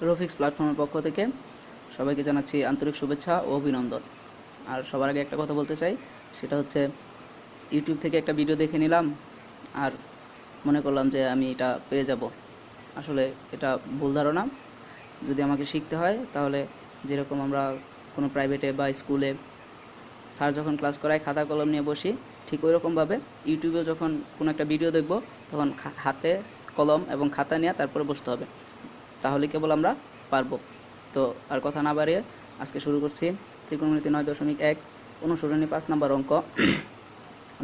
রফিক্স প্ল্যাটফর্মের পক্ষ থেকে সবাইকে জানাচ্ছি আন্তরিক শুভেচ্ছা ও অভিনন্দন। আর সবার আগে একটা কথা বলতে চাই, সেটা হচ্ছে ইউটিউব থেকে একটা ভিডিও দেখে নিলাম আর মনে করলাম যে আমি এটা পেরে যাব। আসলে এটা ভুল ধারণা। যদি আমাকে শিখতে হয় তাহলে যেরকম আমরা কোনো প্রাইভেটে বা স্কুলে স্যার যখন ক্লাস করায় খাতা কলম নিয়ে বসি, ঠিক ওই রকমভাবে ইউটিউবেও যখন কোনো একটা ভিডিও দেখব তখন হাতে কলম এবং খাতা নিয়ে তারপরে বসতে হবে, তাহলে কেবল আমরা পারবো। তো আর কথা না বাড়িয়ে আজকে শুরু করছি। ত্রিকোণমিতি 9.1 অনুসরণী 5 নম্বর অঙ্ক।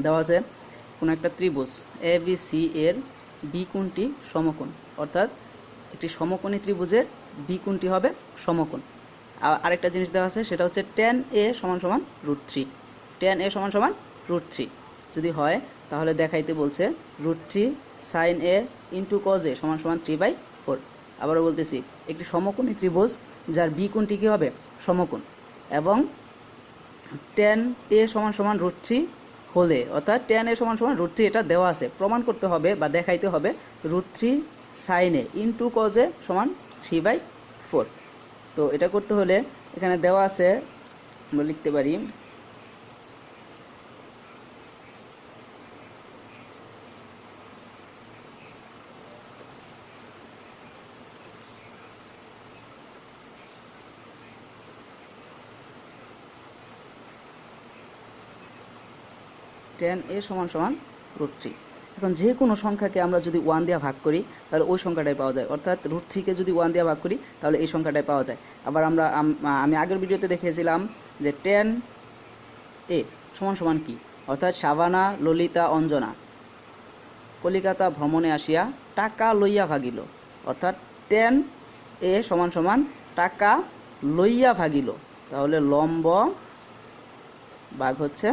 দেওয়া আছে কোনো একটা ত্রিভুজ এ বি সি এর বি কোণটি সমকোণ, অর্থাৎ একটি সমকোণী ত্রিভুজের বি কোণটি হবে সমকোণ। আরেকটা জিনিস দেওয়া আছে, সেটা হচ্ছে tan a = √3। tan a = √3 যদি হয় তাহলে দেখাইতে বলছে √3 sin a * cos a = 3/4। আবারও বলতেছি, একটি সমকোণী ত্রিভুজ যার বি কোণটি কী হবে সমকোণ, এবং tan a = √3 হলে, অর্থাৎ tan a = √3 এটা দেওয়া আছে, প্রমাণ করতে হবে বা দেখাইতে হবে √3 sin a * cos a = 3/4। তো এটা করতে হলে এখানে দেওয়া আছে, আমরা লিখতে পারি tan a = √3। এখন যে কোনো সংখ্যাকে আমরা যদি 1 দিয়ে ভাগ করি তাহলে ওই সংখ্যাটাই পাওয়া যায়, অর্থাৎ √3কে যদি 1 দিয়ে ভাগ করি তাহলে এই সংখ্যাটাই পাওয়া যায়। আবার আমি আগের ভিডিওতে দেখিয়েছিলাম যে tan a = কি, অর্থাৎ সাবানা ললিতা অঞ্জনা কলিকাতা ভ্রমণে আসিয়া টাকা লইয়া ভাগিল, অর্থাৎ tan a = টাকা লইয়া ভাগিল। তাহলে লম্ব ভাগ হচ্ছে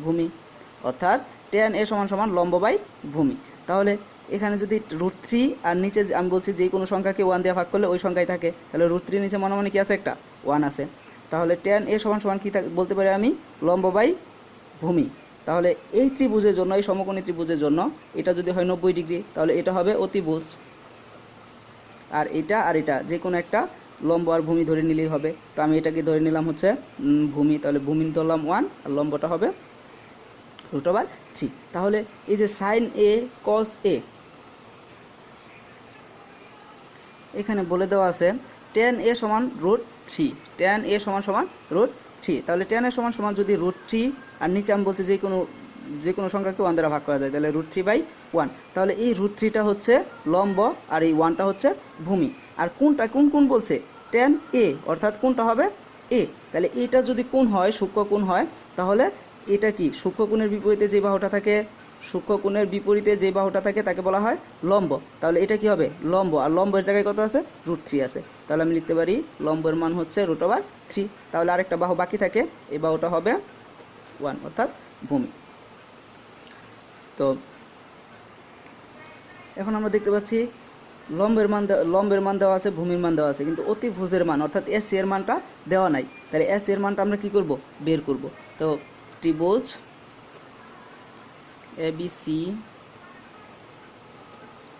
ভূমি, অর্থাৎ tan a = লম্ব বাই ভূমি। তাহলে এখানে যদি √3 আর নিচে আমি বলছি যে কোনো সংখ্যাকে 1 দিয়ে ভাগ করলে ওই সংখ্যাই থাকে, তাহলে √3 নিচে মনে মনে কি আছে, একটা 1 আছে। তাহলে tan a = কি বলতে পারি আমি, লম্ব বাই ভূমি। তাহলে এই ত্রিভুজের জন্য, এই সমকোণী ত্রিভুজের জন্য এটা যদি হয় 90 ডিগ্রি, তাহলে এটা হবে অতিভুজ। আর এটা যে কোনো একটা লম্ব আর ভূমি ধরে নিলেই হবে। তো আমি এটাকে ধরে নিলাম হচ্ছে ভূমি, তাহলে ভূমি ধরলাম 1 আর লম্বটা হবে √3। তাহলে এই যে sin a cos a, এখানে বলে দেওয়া আছে tan a = √3, tan a = √3। তাহলে tan a = যদি √3 আর নিচে আমি বলছি যে কোনো সংখ্যাকে 1 দ্বারা ভাগ করা যায়, তাহলে √3/1। তাহলে এই √3টা হচ্ছে লম্ব আর এই 1টা হচ্ছে ভূমি। আর কোনটা কোন বলছে, tan a, অর্থাৎ কোনটা হবে a। তাহলে এটা যদি কোণ হয়, সূক্ষ্ম কোণ হয়, তাহলে এটা কি সূক্ষ্মকোণের বিপরীতে যে বাহুটা থাকে, সূক্ষ্মকোণের বিপরীতে যে বাহুটা থাকে তাকে বলা হয় লম্ব। তাহলে এটা কি হবে লম্ব, আর লম্বের জায়গায় কত আছে, √3 আছে। তাহলে আমি লিখতে পারি লম্বের মান হচ্ছে √3। তাহলে আরেকটা বাহু বাকি থাকে, এই বাহুটা হবে 1, অর্থাৎ ভূমি। তো এখন আমরা দেখতে পাচ্ছি লম্বের মান দেওয়া আছে, ভূমির মান দেওয়া আছে, কিন্তু অতিভুজের মান অর্থাৎ AC এর মানটা দেওয়া নাই। তাহলে AC এর মানটা আমরা কি করব, বের করব। তো ত্রিভুজ ABC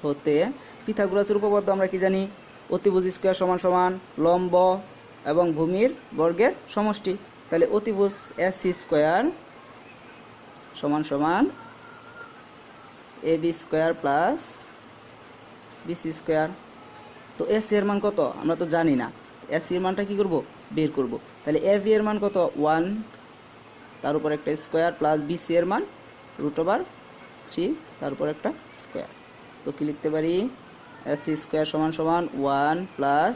হতে পিথাগোরাসের উপপাদ্য আমরা কি জানি, অতিভুজ স্কয়ার = লম্ব এবং ভূমির বর্গের সমষ্টি। তাহলে অতিভুজ AC² = AB² প্লাস BC²। তো AC এর মান কত আমরা তো জানি না, AC এর মানটা কি করব, বের করব। তাহলে AB এর মান কত, 1, তার উপর একটা স্কয়ার, প্লাস BC এর মান √3, তার উপর একটা স্কয়ার। তো কি লিখতে পারি, AC² = 1 প্লাস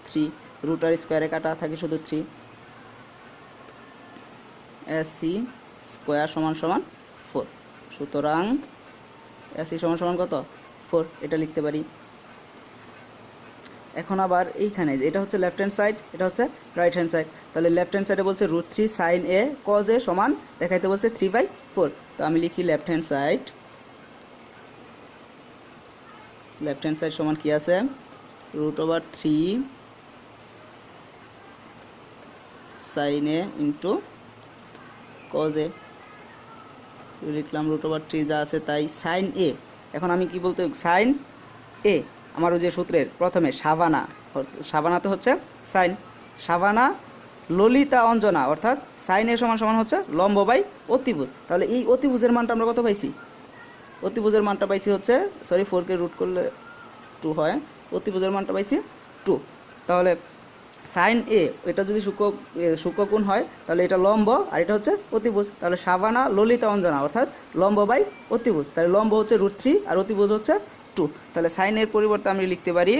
3, √ আর স্কয়ারে কাটা থাকে শুধু 3, AC² = 4। সুতরাং AC = কত, 4, এটা লিখতে পারি। এখন আবার এইখানে এটা হচ্ছে লেফট হ্যান্ড সাইড, এটা হচ্ছে রাইট হ্যান্ড সাইড। তাহলে লেফট হ্যান্ড সাইডে বলছে √3 sin a cos a = দেখাইতে বলছে 3/4। তো আমি লিখি লেফট হ্যান্ড সাইড সমান কি আছে, √3 sin a cos a, লিখলাম √3 যা আছে তাই sin a। এখন আমি কি বলতে, sin a আমার ওই যে সূত্রের প্রথমে সাবানাতে হচ্ছে সাইন, সাবানা ললিতা অঞ্জনা, অর্থাৎ সাইন এ সমান সমান হচ্ছে লম্ব বাই অতিভুজ। তাহলে এই অতিভুজের মানটা আমরা কত পাইছি? অতিভুজের মানটা পাইছি হচ্ছে, সরি 4কে রুট করলে 2 হয়, অতিভুজের মানটা পাইছি 2। তাহলে সাইন এ এটা যদি সূক্ষ্মকোণ হয় তাহলে এটা লম্ব আর এটা হচ্ছে অতিভুজ। তাহলে সাবানা ললিতা অঞ্জনা অর্থাৎ লম্ব বাই অতিভুজ। তাহলে লম্ব হচ্ছে √3 আর অতিভুজ হচ্ছে 2। তাহলে সাইন এর পরিবর্তে আমি লিখতে পারি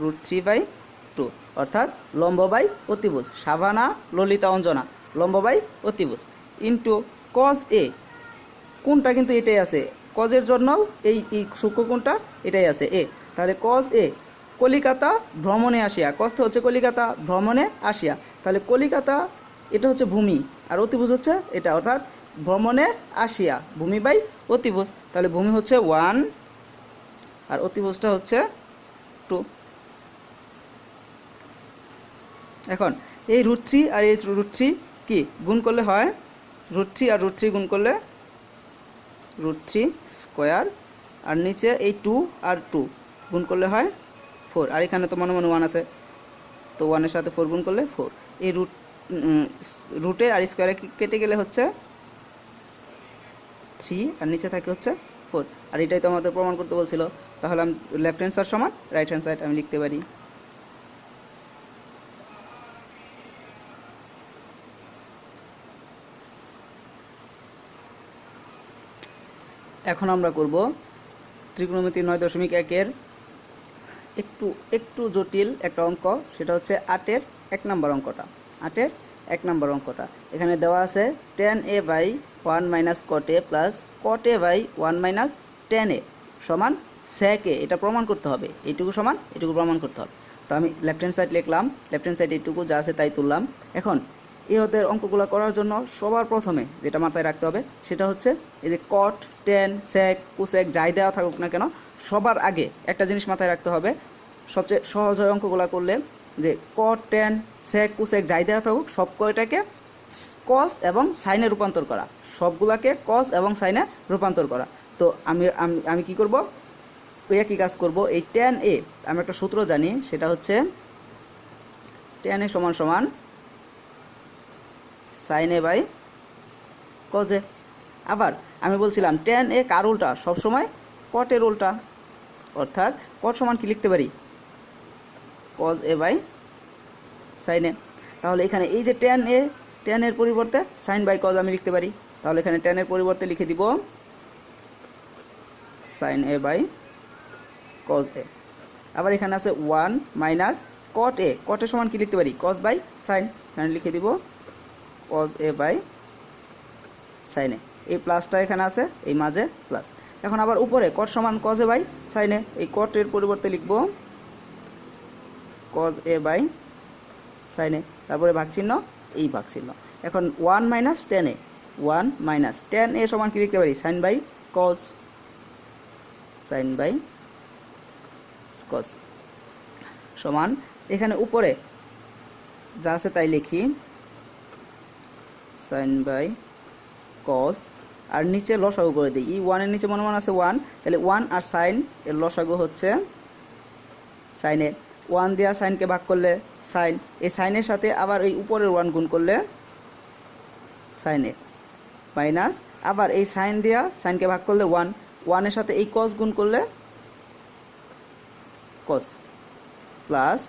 √3/2 অর্থাৎ লম্ব বাই অতিভুজ, সাবানা ললিতা অঞ্জনা লম্ব বাই অতিভুজ ইন্টু কজ এ, কোনটা কিন্তু এটাই আছে, কজের জন্যও এই সূক্ষ্মকোণটা এটাই আছে এ। তাহলে কজ এ কলিকাতা ভ্রমণে আসিয়া, কজ তো হচ্ছে কলিকাতা, ভ্রমণে আসিয়া, তাহলে কলিকাতা এটা হচ্ছে ভূমি আর অতিভুজ হচ্ছে এটা, অর্থাৎ ভ্রমণে আসিয়া ভূমি বাই অতিভুজ। তাহলে ভূমি হচ্ছে 1 আর অতিভুজটা হচ্ছে 2। এখন এই √3 আর এই √3 কি গুণ করলে হয়, √3 আর √3 গুণ করলে √3 স্কোয়ার, আর নিচে এই 2 আর 2 গুণ করলে হয় 4, আর এখানে তো মনে মনে 1 আছে, তো 1-এর সাথে 4 গুণ করলে 4। এই রুটে আর স্কোয়ারে কেটে গেলে হচ্ছে 3 আর নিচে থাকে হচ্ছে 4, আর এটাই তো আমাদের প্রমাণ করতে বলছিল। তাহলে আমি লেফট হ্যান্ড সাইড সমান রাইট হ্যান্ড সাইড আমি লিখতে পারি। এখন আমরা করব ত্রিকোণমিতি 9.1-এর একটু জটিল একটা অঙ্ক, সেটা হচ্ছে 8-এর 1 নম্বর অঙ্কটা। 8-এর 1 নম্বর অঙ্কটা এখানে দেওয়া আছে tan a/1 - cot a plus cot a/1 - tan a সমান sec a। এটা প্রমাণ করতে হবে, এইটুকু সমান এটুকু প্রমাণ করতে হবে। তো আমি লেফট হ্যান্ড সাইড লিখলাম, লেফট হ্যান্ড সাইড এইটুকু যা আছে তাই তুললাম। এখন এই ওদের অঙ্কগুলো করার জন্য সবার প্রথমে যেটা মাথায় রাখতে হবে সেটা হচ্ছে এই যে cot, tan, sec, cosec যাই দেওয়া থাকুক না কেন, সবার আগে একটা জিনিস মাথায় রাখতে হবে, সবচেয়ে সহজ হয় অঙ্কগুলো করলে, যে cot, tan, sec, cosec যাই দেওয়া থাকুক সব কয়টাকে cos এবং সাইনে রূপান্তর করা, সবগুলাকে cos এবং সাইনে রূপান্তর করা। তো আমি কি করব, ওই একই কাজ করব। এই tan a আমি একটা সূত্র জানি, সেটা হচ্ছে tan a সমান সমান sin a by cos a। আবার আমি বলছিলাম tan a কার উল্টা, সবসময় cot এর উল্টা, অর্থাৎ cot সমান কি লিখতে পারি, cos a by sin a। তাহলে এখানে এই যে tan এর পরিবর্তে sin বাই cos আমি লিখতে পারি। তাহলে এখানে tan এর পরিবর্তে লিখে দিব sin a by cos a। আবার এখানে আছে 1 minus cot a, cot a সমান কি লিখতে পারি, cos বাই sin, এখানে লিখে দিব cos a by sin a। এই প্লাসটা এখানে আছে, এই মাঝে প্লাস। এখন আবার উপরে cot সমান cos a by sin a, এই cot এর পরিবর্তে লিখব cos a by sin a, তারপরে ভাগচিহ্ন, এই ভাগচিহ্ন। এখন 1 minus tan a, 1 minus tan a সমান কি লিখতে পারি, sin by cos, sin by cos সমান, এখানে উপরে যা আছে তাই লিখি sin বাই cos, আর নিচে লসাগু করে দিই। এই 1 এর নিচে মনে আছে 1, তাহলে 1 আর sin এর লসাগু হচ্ছে sin a। 1 দিয়া সাইনকে ভাগ করলে sin, এই সাইনের সাথে আবার এই উপরের 1 গুণ করলে sin a মাইনাস, আবার এই সাইন দিয়া সাইনকে ভাগ করলে 1 এর সাথে এই cos গুণ করলে cos, প্লাস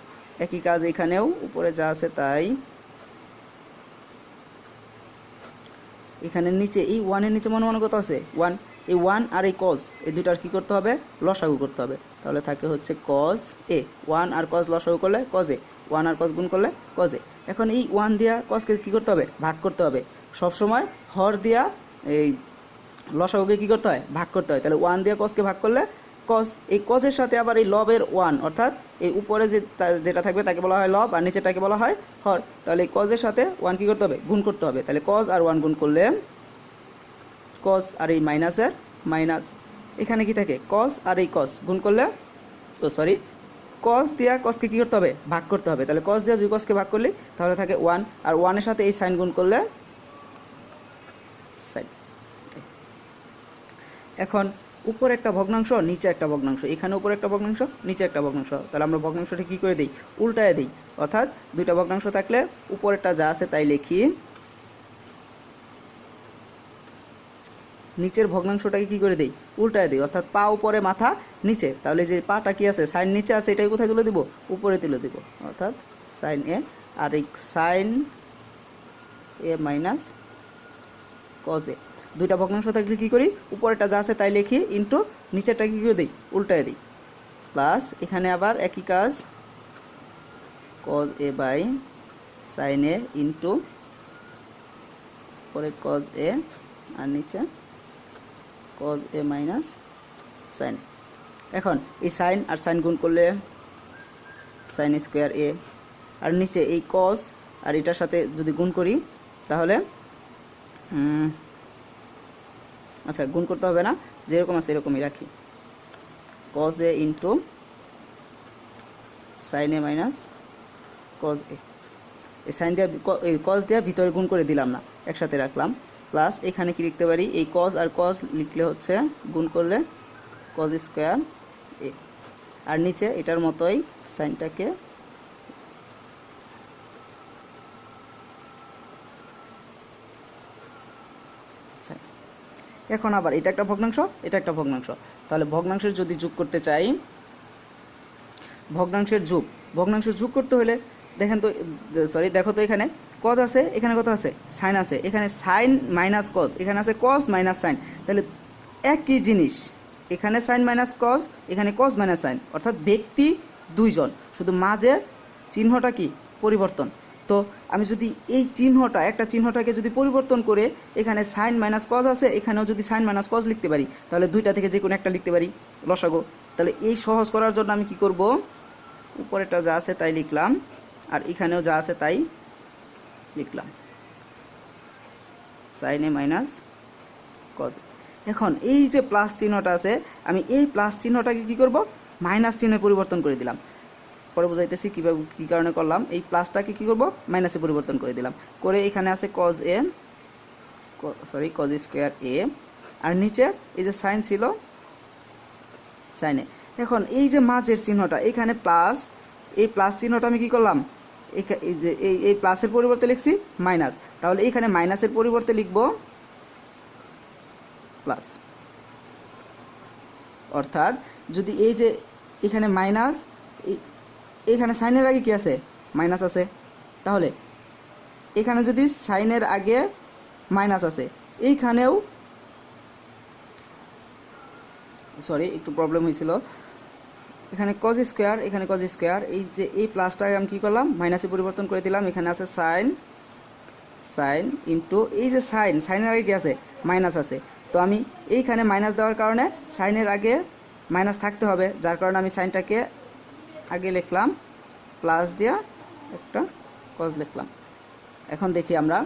একই কাজ এখানেও উপরে যা আছে তাই, এখানে নিচে এই 1 এর নিচে মনে কত আছে 1, এই 1 আর এই cos এই দুটার কি করতে হবে, লসাগু করতে হবে। তাহলে থাকে হচ্ছে cos a, 1 আর cos লসাগু করলে cos a, 1 আর cos গুণ করলে cos a। এখন এই 1 দিয়া cosকে কি করতে হবে, ভাগ করতে হবে। সব সময় হর দিয়া এই লসাগুকে কি করতে হয়, ভাগ করতে হয়। তাহলে 1 দিয়া cosকে ভাগ করলে cos, এই cos এর সাথে আবার এই লবের 1, অর্থাৎ এই উপরে যেটা থাকবে তাকে বলা হয় লব আর নিচেটাকে বলা হয় হর। তাহলে এই cos এর সাথে 1 কি করতে হবে, গুণ করতে হবে। তাহলে cos আর 1 গুণ করলে cos আর এই মাইনাসের মাইনাস, এখানে কি থাকে cos আর এই cos গুণ করলে, cos দিয়া cosকে কি করতে হবে, ভাগ করতে হবে। তাহলে cos দিয়া 2 cosকে ভাগ করলে তাহলে থাকে 1, আর 1 এর সাথে এই sin গুণ করলে sin। এখন উপরে একটা ভগ্নাংশ নিচে একটা ভগ্নাংশ, এখানে উপরে একটা ভগ্নাংশ নিচে একটা ভগ্নাংশ, তাহলে আমরা ভগ্নাংশটা কী করে দিই, উল্টায় দিই। অর্থাৎ দুইটা ভগ্নাংশ থাকলে উপরেরটা যা আছে তাই লিখি, নিচের ভগ্নাংশটাকে কী করে দিই, উল্টায় দিই। অর্থাৎ পা উপরে মাথা নিচে, তাহলে যে পাটা কি আছে সাইন নিচে আছে এটাই কোথায় তুলে দিব, উপরে তুলে দিব। অর্থাৎ সাইন এ, আর এই sine A minus cos a, দুইটা ভগ্নাংশ থাকলে কী করি, উপরেরটা যা আছে তাই লিখি, ইন্টু নিচেরটা কী করে দিই, উল্টায় দিই। প্লাস এখানে আবার একই কাজ, cos a by sine A into পরে কজ এ, আর নিচে কজ এ মাইনাস সাইন। এখন এই সাইন আর সাইন গুণ করলে সাইন স্কোয়ার এ, আর নিচে এই কজ আর এটার সাথে যদি গুণ করি তাহলে আচ্ছা গুণ করতে হবে না, যেরকম আছে এরকমই রাখি, কজ এ ইন্টু সাইন এ মাইনাস কজ এ। এই সাইন দেওয়া এই কজ দেওয়া ভিতরে গুণ করে দিলাম না, একসাথে রাখলাম। প্লাস এখানে কি লিখতে পারি, এই কজ আর কজ লিখলে হচ্ছে গুণ করলে কজ স্কোয়ার এ, আর নিচে এটার মতোই সাইনটাকে এখন আবার এটা একটা ভগ্নাংশ এটা একটা ভগ্নাংশ, তাহলে ভগ্নাংশের যদি যোগ করতে চাই, ভগ্নাংশের যোগ করতে হলে দেখেন তো, সরি দেখো তো, এখানে কজ আছে, এখানে কত আছে, সাইন আছে, এখানে সাইন মাইনাস কজ, এখানে আছে কজ মাইনাস সাইন, তাহলে একই জিনিস, এখানে সাইন মাইনাস কজ, এখানে কজ মাইনাস সাইন, অর্থাৎ ব্যক্তি দুইজন, শুধু মাঝে চিহ্নটা কি পরিবর্তন। তো আমি যদি এই চিহ্নটা, একটা চিহ্নটাকে যদি পরিবর্তন করে এখানে সাইন মাইনাস কজ আছে, এখানেও যদি সাইন মাইনাস কজ লিখতে পারি, তাহলে দুইটা থেকে যে কোনো একটা লিখতে পারি, লসাগু। তাহলে এই সহজ করার জন্য আমি কি করব, উপরেটা যা আছে তাই লিখলাম, আর এখানেও যা আছে তাই লিখলাম, সাইন এ মাইনাস কজ। এখন এই যে প্লাস চিহ্নটা আছে, আমি এই প্লাস চিহ্নটাকে কি করব, মাইনাস চিহ্নে পরিবর্তন করে দিলাম। পরে বুঝাইতেছি কীভাবে, কী কারণে করলাম। এই প্লাসটাকে কী করব, মাইনাসে পরিবর্তন করে দিলাম, করে এখানে আছে cos A, sorry cos square A, আর নিচে এই যে সাইন ছিল সাইনে। এখন এই যে মাঝের চিহ্নটা, এখানে প্লাস, এই প্লাস চিহ্নটা আমি কি করলাম, এই যে এই প্লাসের পরিবর্তে লিখছি মাইনাস, তাহলে এইখানে মাইনাসের পরিবর্তে লিখব প্লাস। অর্থাৎ যদি এই যে এখানে মাইনাস, এখানে সাইনের আগে কি আছে, মাইনাস আছে, তাহলে এখানে যদি সাইনের আগে মাইনাস আছে, এইখানেও, সরি একটু প্রবলেম হয়েছিল, এখানে কজ স্কোয়ার, এখানে কজ স্কোয়ার, এই যে এই প্লাসটাকে আমি কী করলাম, মাইনাসে পরিবর্তন করে দিলাম। এখানে আছে সাইন ইন্টু এই যে সাইনের আগে কি আছে, মাইনাস আছে, তো আমি এইখানে মাইনাস দেওয়ার কারণে সাইনের আগে মাইনাস থাকতে হবে, যার কারণে আমি সাইনটাকে আগে লিখলাম, প্লাস দিয়া একটা কজ লিখলাম। এখন দেখি আমরা,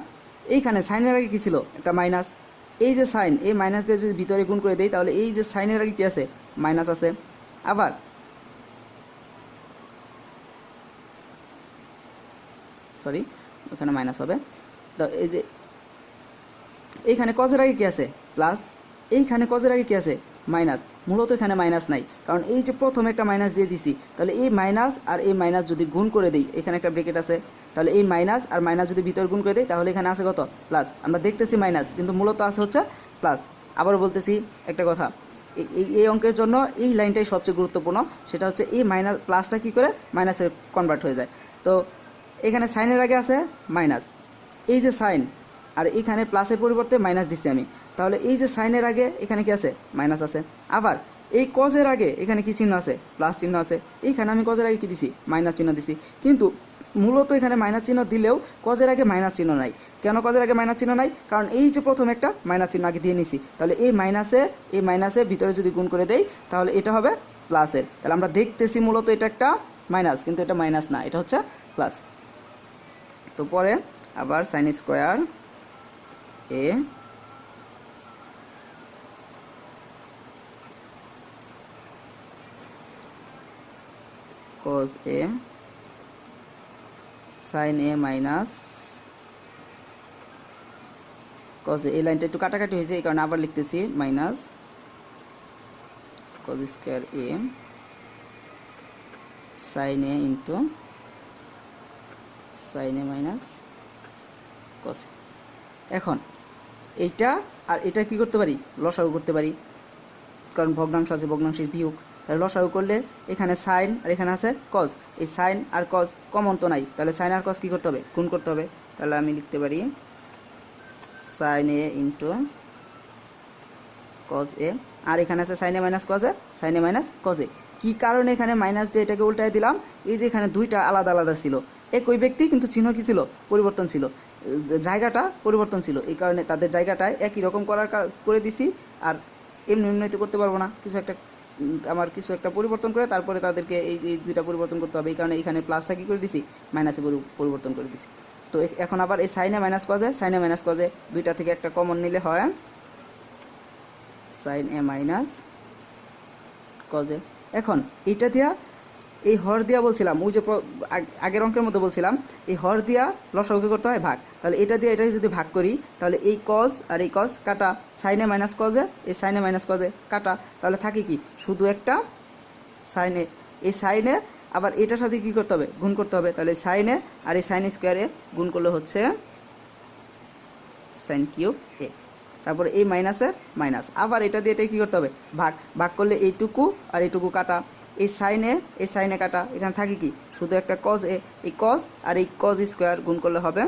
এইখানে সাইনের আগে কী ছিল, একটা মাইনাস, এই যে সাইন, এই মাইনাস দিয়ে যদি ভিতরে গুণ করে দেই, তাহলে এই যে সাইনের আগে কী আছে, মাইনাস আছে। আবার সরি ওখানে মাইনাস হবে, তো এই যে এইখানে কজের আগে কী আছে, প্লাস, এইখানে কজের আগে কী আছে, মাইনাস। মূলত এখানে মাইনাস নাই, কারণ এই যে প্রথমে একটা মাইনাস দিয়ে দিছি, তাহলে এই মাইনাস আর এই মাইনাস যদি গুণ করে দিই, এখানে একটা ব্রেকেট আছে, তাহলে এই মাইনাস আর মাইনাস যদি ভিতরে গুণ করে দিই, তাহলে এখানে আছে কত, প্লাস। আমরা দেখতেছি মাইনাস, কিন্তু মূলত আছে হচ্ছে প্লাস। আবার বলতেছি একটা কথা, এই অঙ্কের জন্য এই লাইনটাই সবচেয়ে গুরুত্বপূর্ণ, সেটা হচ্ছে এই মাইনাস প্লাসটা কী করে মাইনাসে কনভার্ট হয়ে যায়। তো এখানে সাইনের আগে আছে মাইনাস, এই যে সাইন, আর এখানে প্লাসের পরিবর্তে মাইনাস দিছি আমি, তাহলে এই যে সাইনের আগে এখানে কি আছে, মাইনাস আছে। আবার এই কজের আগে এখানে কি চিহ্ন আছে, প্লাস চিহ্ন আছে, এইখানে আমি কজের আগে কি দিছি, মাইনাস চিহ্ন দিছি। কিন্তু মূলত এখানে মাইনাস চিহ্ন দিলেও কজের আগে মাইনাস চিহ্ন নাই। কেন কজের আগে মাইনাস চিহ্ন নাই, কারণ এই যে প্রথম একটা মাইনাস চিহ্ন আগে দিয়ে নিছি, তাহলে এই মাইনাসে ভিতরে যদি গুণ করে দেই, তাহলে এটা হবে প্লাসের। তাহলে আমরা দেখতেছি মূলত এটা একটা মাইনাস, কিন্তু এটা মাইনাস না, এটা হচ্ছে প্লাস। তো পরে আবার sign square A cos a sin a minus cos a, এই লাইনটা একটু কাটাকাটি হয়েছে, এই কারণে আবার লিখতেছি minus cos square a sin a into sin a minus cos a। এখন এইটা আর এটা কি করতে পারি, লসাগু করতে পারি, কারণ ভগ্নাংশ আছে, ভগ্নাংশের বিয়োগ। তাহলে লসাগু করলে এখানে সাইন আর এখানে আছে কজ, এই সাইন আর কজ কমন তো নাই, তাহলে সাইন আর কজ কী করতে হবে, গুণ করতে হবে। তাহলে আমি লিখতে পারি সাইন এ ইন্টু কজ এ, আর এখানে আছে sine A minus cos A, sine A minus cos A. কী কারণে এখানে মাইনাস দিয়ে এটাকে উল্টায় দিলাম, এই যে এখানে দুইটা আলাদা আলাদা ছিল, একই ব্যক্তি কিন্তু চিহ্ন কী ছিল, পরিবর্তন ছিল, জায়গাটা পরিবর্তন ছিল, এই কারণে তাদের জায়গাটায় একই রকম করে দিছি। আর এমনি এমনিতে করতে পারবো না, কিছু একটা আমার কিছু একটা পরিবর্তন করে তারপরে তাদেরকে এই দুইটা পরিবর্তন করতে হবে, এই কারণে এখানে প্লাসটা কী করে দিছি, মাইনাসে পরিবর্তন করে দিছি। তো এখন আবার এই সাইনে মাইনাস কজে, সাইনে মাইনাস কজে দুইটা থেকে একটা কমন নিলে হয় সাইন এ মাইনাস কজে। এখন এইটা দিয়া এই হর দিয়া বলছিলাম, ওই যে আগের অঙ্কের মধ্যে বলছিলাম এই হর দিয়া লসাগুকে করতে হয় ভাগ, তাহলে এটা দিয়ে এটাকে যদি ভাগ করি তাহলে এই কজ আর এই কজ কাটা, সাইনে মাইনাস কজে এই সাইনে মাইনাস কজে কাটা, তাহলে থাকে কি শুধু একটা সাইনে, এই সাইনে আবার এটার সাথে কী করতে হবে, গুণ করতে হবে। তাহলে সাইনে আর এই সাইন স্কোয়ারে গুণ করলে হচ্ছে সাইন কিউব এ, তারপরে এই মাইনাসে মাইনাস, আবার এটা দিয়ে এটাই কী করতে হবে, ভাগ, ভাগ করলে এইটুকু আর এইটুকু কাটা, এই সাইনে কাটা, এখানে থাকে কি শুধু একটা কজ এ, এই কজ আর এই কজ স্কোয়ার গুণ করলে হবে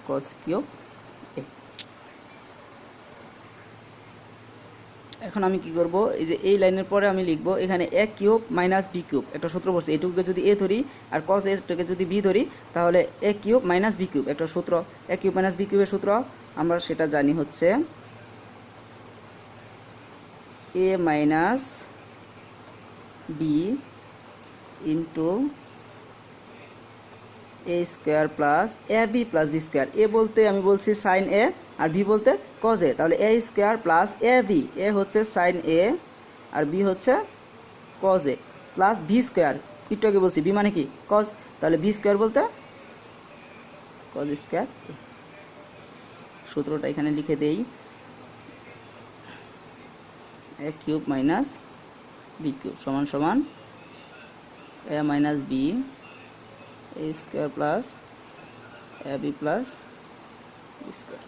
কজ কিউব এ। এখন আমি কি করব, এই যে এই লাইনের পরে আমি লিখব এখানে এ কিউব মাইনাস বি কিউব, একটা সূত্র বসছে, এটুকুকে যদি এ ধরি আর কজ এটাকে যদি বি ধরি তাহলে এ কিউব মাইনাস বি কিউব, একটা সূত্র, এ কিউব মাইনাস বি কিউবের সূত্র আমরা সেটা জানি হচ্ছে a minus b into a square plus A B plus B square. A বলতে আমি বলছি সাইন এ আর বি বলতে কজ এ, তাহলে a square plus A b, a হচ্ছে সাইন এ আর বি হচ্ছে কজ এ প্লাস বি স্কোয়ার, একটু আগে বলছি বি মানে কি কজ, তাহলে বি স্কোয়ার বলতে কজ স্কোয়ার। সূত্রটা এখানে লিখে দেই, a cube minus b cube সমান সমান এ minus B A square plus A B plus B square.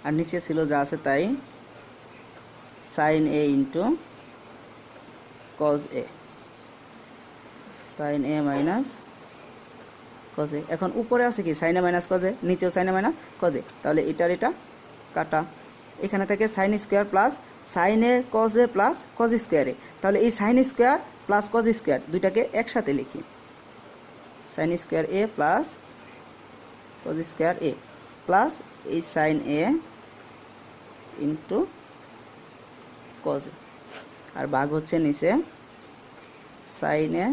আর নিচে ছিল যা আছে তাই, sine A into cos A, sine A minus cos A. এখন উপরে আছে কি sine A minus cos A, নিচেও সাইন এ মাইনাস কজ এ, তাহলে এটার এটা কাটা, এখানে থাকে sine square plus sine A cos A plus cos স্কোয়ারে, তাহলে এই sine square plus cos square দুইটাকে একসাথে লিখি, sine square A plus cos square A plus এই সাইন এ ইন্টু কজ এ, আর ভাগ হচ্ছে নিচে সাইন এ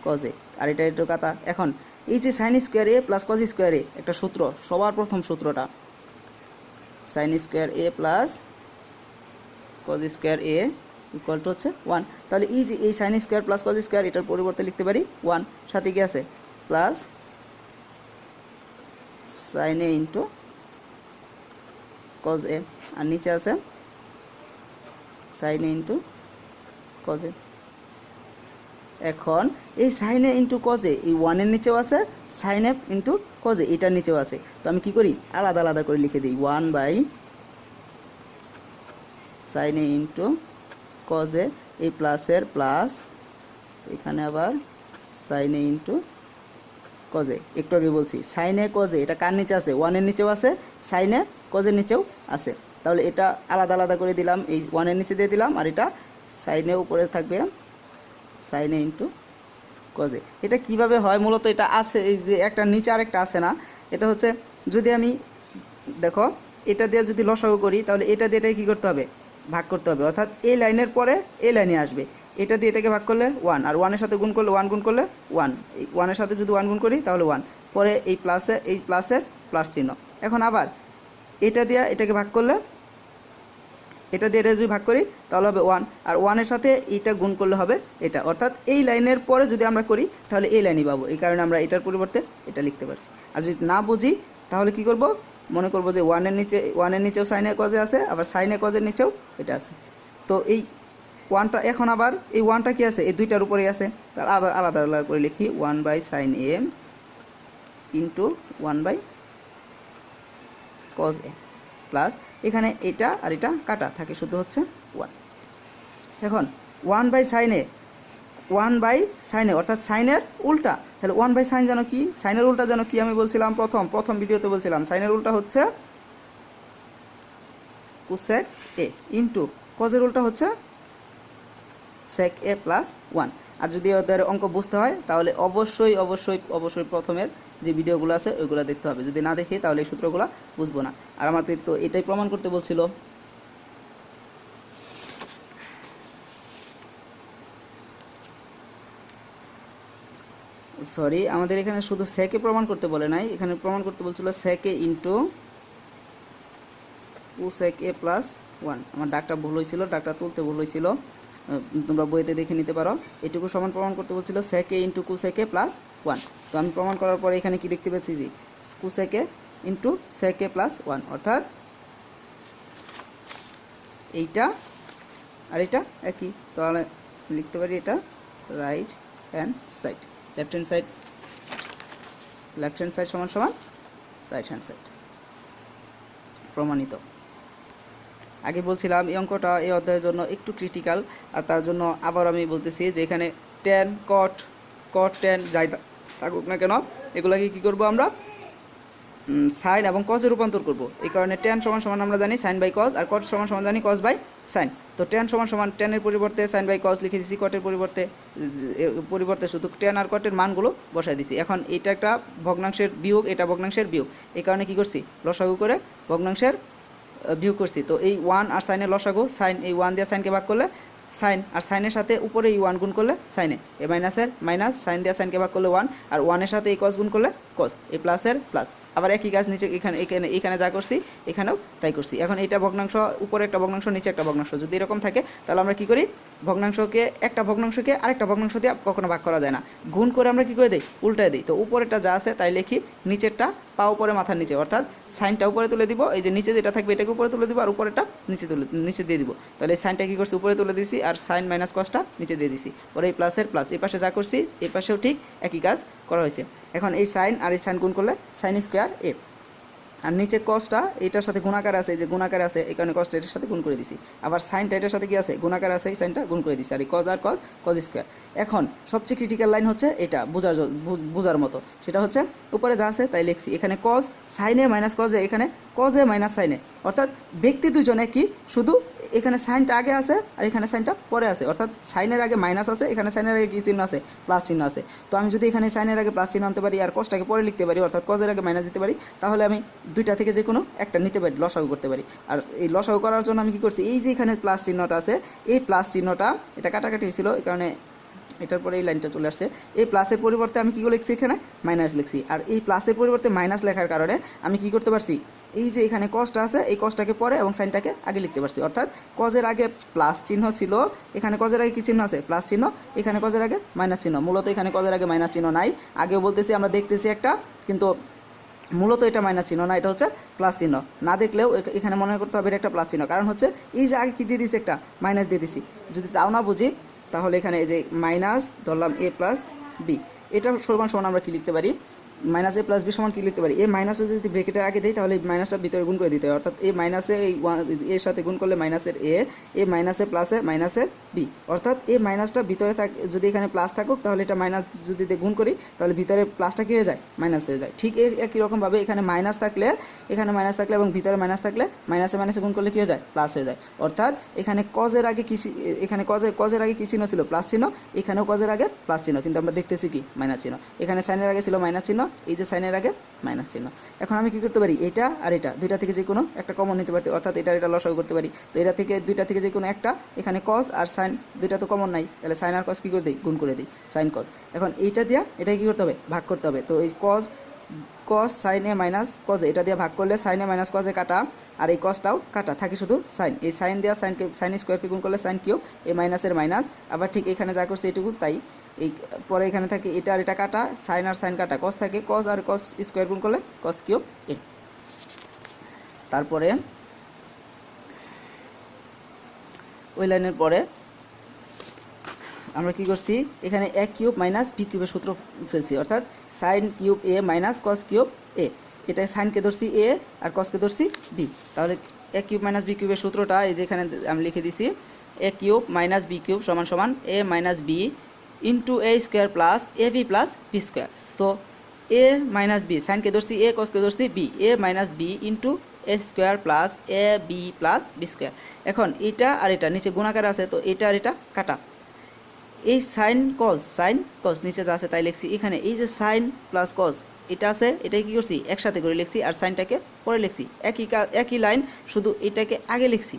কজ এ, আর এটা একটু কাটা। এখন এই যে sine square A plus cos square A একটা সূত্র, সবার প্রথম সূত্রটা sine square A plus cos square A equal to হচ্ছে 1, তাহলে এই যে এই sine square plus cos square এটার পরিবর্তে লিখতে পারি 1, সাথে কি আছে প্লাস সাইন এ ইন্টু কজ এ, আর নিচে আছে sine A into cos A. এখন এই সাইন এ ইন্টু কজ এ এই 1 এর নিচেও আছে, sine A into cos a এটার নিচেও আছে, তো আমি কি করি আলাদা আলাদা করে লিখে দিই 1 by sine A into cos এ, এই প্লাসের প্লাস এখানে আবার sine A into cos a, একটু আগে বলছি সাইন এ কজ এ এটা কার নিচে আছে 1 এর নিচেও আছে, সাইন এ কজ এর নিচেও আছে, তাহলে এটা আলাদা আলাদা করে দিলাম, এই 1 এর নিচে দিয়ে দিলাম, আর এটা সাইন এ উপরে থাকবে sine A into cos a. এটা কীভাবে হয় মূলত এটা আছে, এই যে একটা নিচে আরেকটা আছে না, এটা হচ্ছে যদি আমি দেখো এটা দিয়ে যদি লসাগু করি তাহলে এটা দিয়ে এটাকে কী করতে হবে ভাগ করতে হবে, অর্থাৎ এই লাইনের পরে এই লাইনে আসবে, এটা দিয়ে এটাকে ভাগ করলে 1, আর 1 এর সাথে গুণ করলে 1 গুণ করলে 1, এই 1 এর সাথে যদি 1 গুণ করি তাহলে 1, পরে এই প্লাসের প্লাস চিহ্ন। এখন আবার এটা দিয়ে এটাকে ভাগ করলে, এটা দিয়ে এটা যদি ভাগ করি তাহলে হবে 1, আর 1 এর সাথে এইটা গুণ করলে হবে এটা, অর্থাৎ এই লাইনের পরে যদি আমরা করি তাহলে এই লাইনই পাবো, এই কারণে আমরা এটার পরিবর্তে এটা লিখতে পারছি। আর যদি না বুঝি তাহলে কি করব, মনে করব যে ওয়ানের নিচেও সাইনে কজে আছে, আবার সাইনে কজের নিচেও এটা আছে। তো এই ওয়ানটা এখন আবার এই ওয়ানটা কি আছে, এই দুইটার উপরেই আছে, তার আলাদা আলাদা আলাদা করে লিখি 1/sin a into 1/cos a plus এখানে এটা আর এটা কাটা থাকে, শুধু হচ্ছে 1। এখন 1/sin a অর্থাৎ সাইনের উল্টা, তাহলে 1/sin যেন কি, সাইনের উল্টা যেন কি, আমি বলছিলাম প্রথম ভিডিওতে বলছিলাম সাইনের উল্টা হচ্ছে cosec a ইন্টু কজের উল্টা হচ্ছে sec a প্লাস 1। আর যদি ওদের অঙ্ক বুঝতে হয় তাহলে অবশ্যই অবশ্যই অবশ্যই প্রথমের যে ভিডিওগুলো আছে ওইগুলো দেখতে হবে, যদি না দেখি তাহলে এই সূত্রগুলো বুঝবো না। আর আমাদের তো এটাই প্রমাণ করতে বলছিল। সরি, আমাদের এখানে শুধু সেকে প্রমাণ করতে বলে নাই, এখানে প্রমাণ করতে বলছিল সেকে ইন্টু cosec a প্লাস 1। আমার ডাকটা ভুল হয়েছিল, ডাকটা তুলতে ভুল হয়েছিল, তোমরা বইতে দেখে নিতে পারো। এটুকু সমান প্রমাণ করতে বলছিল sec a into cosec a plus 1। তো আমি প্রমাণ করার পরে এখানে কি দেখতে পাচ্ছি যে cosec a into sec a plus 1, অর্থাৎ এইটা আর এটা একই। তাহলে লিখতে পারি এটা right hand side, left hand side সমান সমান রাইট হ্যান্ড সাইড, প্রমাণিত। আগে বলছিলাম এই অঙ্কটা এই অধ্যায়ের জন্য একটু ক্রিটিক্যাল, আর তার জন্য আবার আমি বলতেছি যে এখানে ট্যান কট ট্যান যাই থাকুক না কেন, এগুলাকে কী করবো আমরা সাইন এবং কজে রূপান্তর করব। এই কারণে ট্যান সমান সমান আমরা জানি সাইন বাই কজ, আর কট সমান সমান জানি কজ বাই সাইন। তো ট্যান সমান সমান ট্যানের পরিবর্তে সাইন বাই কজ লিখে দিছি, কটের পরিবর্তে শুধু ট্যান আর কটের মানগুলো বসাই দিছি। এখন এটা একটা ভগ্নাংশের বিয়োগ, এটা ভগ্নাংশের বিয়োগ, এই কারণে কী করছি লসাগু করে ভগ্নাংশের বিয়োগ করছি। তো এই 1 আর সাইনের লসাগু, সাইন এই 1 দিয়ে সাইনকে ভাগ করলে সাইন, আর সাইনের সাথে উপরে এই 1 গুণ করলে সাইনে, এ মাইনাসের মাইনাস, সাইন দিয়ে সাইনকে ভাগ করলে 1, আর 1 এর সাথে এই কস গুণ করলে কস, এই প্লাসের প্লাস। আবার একই কাজ নিচে এখানে যা করছি এখানেও তাই করছি। এখন এটা ভগ্নাংশ, উপরে একটা ভগ্নাংশ নিচে একটা ভগ্নাংশ, যদি এরকম থাকে তাহলে আমরা কি করি, একটা ভগ্নাংশকে আরেকটা ভগ্নাংশ দিয়ে কখনো ভাগ করা যায় না, গুণ করে আমরা কি করে দিই, উল্টায় দিই। তো উপরেরটা যা আছে তাই লিখি, নিচেরটা পা উপরে মাথার নিচে, অর্থাৎ সাইনটা উপরে তুলে দিব, এই যে নিচে যেটা থাকবে এটাকে উপরে তুলে দিব, আর উপরেরটা নিচে দিয়ে দিব। তাহলে এই সাইনটা কী করছি উপরে তুলে দিয়েছি, আর সাইন মাইনাস কসটা নিচে দিয়ে দিছি, পরে এই প্লাসের প্লাস, এই পাশে যা করছি এই পাশেও ঠিক একই কাজ করা হয়েছে। এখন এই সাইন আর এই সাইন গুণ করলে সাইন স্কোয়ার এ, আর নিচে কসটা এটার সাথে গুণাকার আছে, যে গুণাকার আছে এই কারণে কসটা এটার সাথে গুণ করে দিছি, আবার সাইনটা এটার সাথে কি আছে গুণাকার আছে, এই সাইনটা গুণ করে দিছি, আর এই কজ আর কজ স্কোয়ার। এখন সবচেয়ে ক্রিটিক্যাল লাইন হচ্ছে এটা বোঝার মতো, সেটা হচ্ছে উপরে যা আছে তাই লিখছি, এখানে কজ সাইনে মাইনাস কজে, এখানে কজে মাইনাস সাইনে, অর্থাৎ ব্যক্তি দুজনে কি শুধু এখানে সাইনটা আগে আছে আর এখানে সাইনটা পরে আছে, অর্থাৎ সাইনের আগে মাইনাস আছে, এখানে সাইনের আগে কী চিহ্ন আছে, প্লাস চিহ্ন আছে। তো আমি যদি এখানে সাইনের আগে প্লাস চিহ্ন আনতে পারি আর কসটাকে পরে লিখতে পারি, অর্থাৎ কজের আগে মাইনাস দিতে পারি, তাহলে আমি দুইটা থেকে যে কোনো একটা নিতে পারি, লসাগু করতে পারি। আর এই লসাগু করার জন্য আমি কী করছি, এই যে এখানে প্লাস চিহ্নটা আছে, এই প্লাস চিহ্নটা এটা কাটাকাটি হয়েছিল, এই কারণে এটার পরে এই লাইনটা চলে আসছে, এই প্লাসের পরিবর্তে আমি কী লিখছি এখানে মাইনাস লিখছি, আর এই প্লাসের পরিবর্তে মাইনাস লেখার কারণে আমি কী করতে পারছি, এই যে এখানে কসটা আছে এই কসটাকে পরে এবং সাইনটাকে আগে লিখতে পারছি, অর্থাৎ কজের আগে প্লাস চিহ্ন ছিল, এখানে কজের আগে কী চিহ্ন আছে প্লাস চিহ্ন, এখানে কজের আগে মাইনাস চিহ্ন। মূলত এখানে কজের আগে মাইনাস চিহ্ন নাই, আগেও বলতেছি আমরা দেখতেছি একটা, কিন্তু মূলত এটা মাইনাস চিহ্ন না, এটা হচ্ছে প্লাস চিহ্ন। না দেখলেও এখানে মনে করতে হবে এটা একটা প্লাস চিহ্ন, কারণ হচ্ছে এই যে আগে কী দিয়ে দিছি একটা মাইনাস দিয়ে দিছি, যদি তাও না বুঝি তাহলে এখানে এই যে মাইনাস ধরলাম এ প্লাস বি, এটা সমান সমান আমরা কী লিখতে পারি, মাইনাস এ প্লাস বি সমান কী লিখতে পারি, এই মাইনাসে যদি ব্রেকেটের আগে দিই তাহলে এই মাইনাসটা ভিতরে গুণ করে দিতে হয়, অর্থাৎ এই মাইনাসে এই এর সাথে গুণ করলে মাইনাসের এ, এই মাইনাসে প্লাসে মাইনাসের বি, অর্থাৎ এই মাইনাসটা ভিতরে যদি এখানে প্লাস থাকুক তাহলে এটা মাইনাস যদি গুণ করি তাহলে ভিতরে প্লাসটা কী হয়ে যায় মাইনাস হয়ে যায়। ঠিক একই রকমভাবে এখানে মাইনাস থাকলে এবং ভিতরে মাইনাস থাকলে মাইনাসে গুণ করলে কী হয়ে যায় প্লাস হয়ে যায়, অর্থাৎ এখানে কজের আগে কী, এখানে কজের আগে কী চিহ্ন ছিল প্লাস চিহ্ন, এখানেও কজের আগে প্লাস চিহ্ন, কিন্তু আমরা দেখতেছি কি মাইনাস চিহ্ন, এখানে সাইনের আগে ছিল মাইনাস চিহ্ন, এই যে সাইনের আগে মাইনাস চিহ্ন। এখন আমি কী করতে পারি, এটা আর এটা দুইটা থেকে যে কোনো একটা কমন নিতে পারি, অর্থাৎ এটা লসাগু করতে পারি। তো দুইটা থেকে যে কোনো একটা, এখানে কস আর সাইন দুইটা তো কমন নাই, তাহলে সাইন আর কস কী করে দিই গুণ করে দিই, সাইন কস। এখন এইটা দিয়ে এটা কী করতে হবে ভাগ করতে হবে, তো এই কস সাইনে মাইনাস কজে এটা দিয়ে ভাগ করলে সাইনে মাইনাস কজে কাটা, আর এই কসটাও কাটা থাকে শুধু সাইন, এই সাইন দেওয়া সাইন স্কোয়ারকে গুণ করলে সাইন কিউব, এই মাইনাসের মাইনাস, আবার ঠিক এখানে যা করছে এটুকু তাই, এই পরে এখানে থাকে এটা আর এটা কাটা, সাইন আর সাইন কাটা, কস থাকে, কস আর কস স্কোয়ার গুণ করলে কস কিউব এ। তারপরে ওই লাইনের পরে আমরা কি করছি, এখানে এ কিউব মাইনাস বি কিউবের সূত্র ফেলছি, অর্থাৎ সাইন কিউব এ মাইনাস কস কিউব এ। এটা সাইনকে ধরছি এ আর কসকে ধরছি বি। তাহলে এ কিউব মাইনাস বি কিউবের সূত্রটা এই যে এখানে আমি লিখে দিছি, এ কিউব মাইনাস বি কিউব সমান সমান এ minus b into a square plus A B plus B square. তো এ মাইনাস বি, সাইনকে ধরছি এ, কসকে ধরছি B, A minus b into a square plus A B plus B square. এখন এটা আর এটা নিচে গুণাকার আছে, তো এটা আর এটা কাটা। এই সাইন কস নিচে যা আছে তাই লিখছি, এখানে এই যে সাইন প্লাস কস এটা আছে, এটাই কি করছি একসাথে করে লিখছি, আর সাইনটাকে পরে লিখছি। একই লাইন, শুধু এটাকে আগে লিখছি।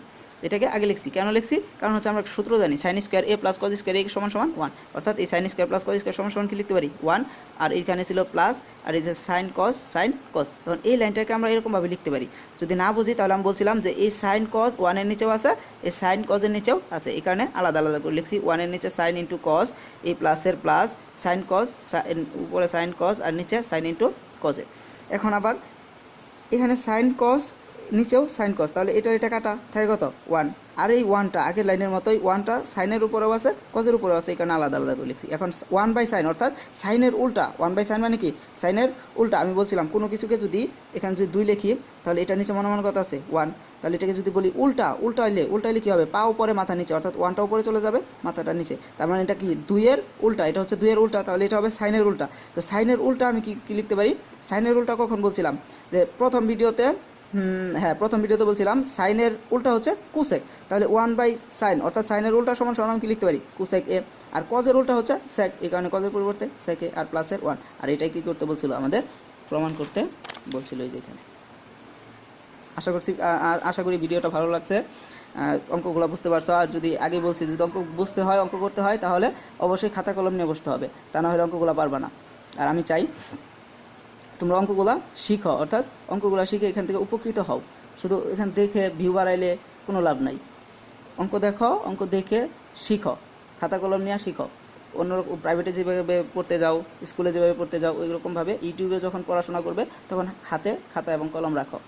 কেন লিখছি, কারণ হচ্ছে আমরা সূত্র জানি, sign square A plus cos square এ সমান সমান 1, অর্থাৎ এই sine square plus cos square সমান সমান কি লিখতে পারি 1, আর এইখানে ছিল প্লাস, আর এই যে সাইন কস, তখন এই লাইনটাকে আমরা এরকমভাবে লিখতে পারি। যদি না বুঝি তাহলে আমি বলছিলাম যে এই সাইন কস 1 এর নিচেও আছে, এই সাইন কসের নিচেও আছে, এই কারণে আলাদা আলাদা করে লিখছি। 1 এর নিচে সাইন ইন্টু কস, এই প্লাসের প্লাস, সাইন কস উপরে সাইন কস আর নিচে সাইন ইন্টু কসে। এখন আবার এখানে সাইন কস নিচেও সাইন কস, তাহলে এটা কাটা থাকে কত 1, আর এই 1টা আগের লাইনের মতোই 1টা সাইনের উপরেও আছে কসের উপরেও আছে, এই কারণে আলাদা আলাদা করে লিখছি। এখন 1 বাই সাইন অর্থাৎ সাইনের উল্টা, 1 বাই সাইন মানে কি সাইনের উল্টা। আমি বলছিলাম কোনো কিছুকে যদি এখানে যদি 2 লিখি তাহলে এটা নিচে মনে কত আছে 1, তাহলে এটাকে যদি বলি উল্টাইলে কী হবে, পা উপরে মাথা নিচে, অর্থাৎ 1টা উপরে চলে যাবে মাথাটা নিচে, তার মানে এটা কি 2 এর উল্টা, এটা হচ্ছে 2 এর উল্টা, তাহলে এটা হবে সাইনের উল্টা। তো সাইনের উল্টা আমি কি লিখতে পারি, সাইনের উল্টা কখন বলছিলাম যে প্রথম ভিডিওতে বলছিলাম সাইনের উল্টা হচ্ছে কুসেক, তাহলে 1 বাই সাইন অর্থাৎ সাইনের উল্টা সমান সমান আমি কি লিখতে পারি কুসেক এ, আর কজের উল্টা হচ্ছে সেক, এই কারণে কজের পরিবর্তে সেক এ আর প্লাসের 1, আর এটাই কি করতে বলছিল আমাদের প্রমাণ করতে বলছিল এই যে এখানে। আশা করি ভিডিওটা ভালো লাগছে, অঙ্কগুলো বুঝতে পারছো। আর যদি আগে বলছি যদি অঙ্ক বুঝতে হয়, অঙ্ক করতে হয়, তাহলে অবশ্যই খাতা কলম নিয়ে বসতে হবে, তা না হলে অঙ্কগুলো পারবা না। আর আমি চাই তোমরা অঙ্কগুলা শিখো, অর্থাৎ অঙ্কগুলা শিখে এখান থেকে উপকৃত হও। শুধু এখান দেখে ভিউ বাড়াইলে কোনো লাভ নাই। অঙ্ক দেখো, অঙ্ক দেখে শিখো, খাতা কলম নিয়ে শিখো। অন্যরকম প্রাইভেটে যেভাবে পড়তে যাও, স্কুলে যেভাবে পড়তে যাও, ওই রকমভাবে ইউটিউবে যখন পড়াশোনা করবে তখন হাতে খাতা এবং কলম রাখো।